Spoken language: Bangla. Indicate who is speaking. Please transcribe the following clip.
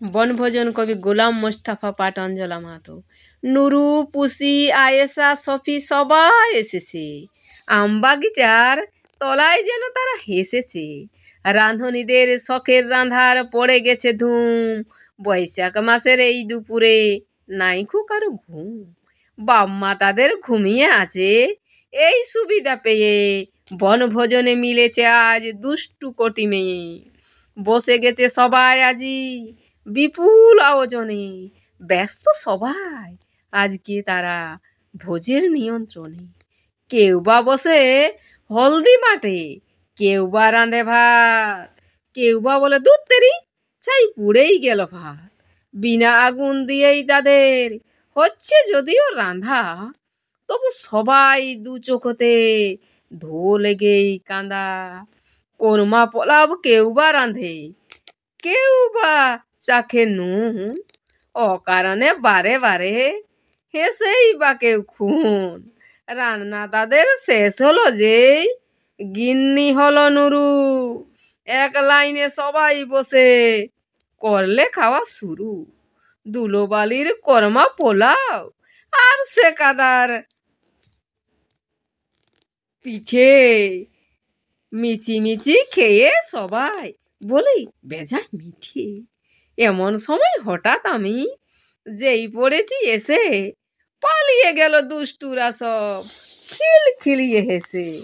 Speaker 1: বনভোজন কবি গোলাম মোস্তফা পাটনজলা মাহাতো। নুরু, পুসি, আয়েশা, সফি সবাই এসেছে। আমবাগিচার তলায় যেন তারা হেসেছে। রাঁধুনিদের শখের রান্ধার পড়ে গেছে ধুম। বৈশাখ মাসের এই দুপুরে নাইকো কারো ঘুম। বাপ-মা তাদের ঘুমিয়ে আছে এই সুবিধা পেয়ে। বনভোজনে মিলেছে আজ দুষ্টু কোটি মেয়ে। বসে গেছে সবাই আজি বিপুল আয়োজনে। ব্যস্ত সবাই আজকে তারা ভোজের নিয়ন্ত্রণে। কেউ বা বসে হলদি মাঠে, কেউ বা রাঁধে ভাত, কেউ বা বলে দুধ তেরি ছাই পুড়েই গেল ভাত। বিনা আগুন দিয়েই তাদের হচ্ছে যদিও রাঁধা, তবু সবাই দু চোখতে ধো লেগেই কাঁদা। কোরমা পোলাও কেউ বা রাঁধে, কেউ বা চাখে নুন। অকারণে বারে বারে হেসেই বা কেউ খুন। রান্না তাদের শেষ হলো যেই গিন্নি হলো নুরু। এক লাইনে সবাই বসে করলে খাওয়া শুরু। দুলোবালির কোরমা পোলাও আর সেকাদার পিঠে মিচিমিচি খেয়ে সবাই বলি বেজায় মিঠে। এমন সময় হঠাৎ আমি যেই পড়েছি এসে, পালিয়ে গেল দুষ্টুরা সব খিলখিলিয়ে হেসে।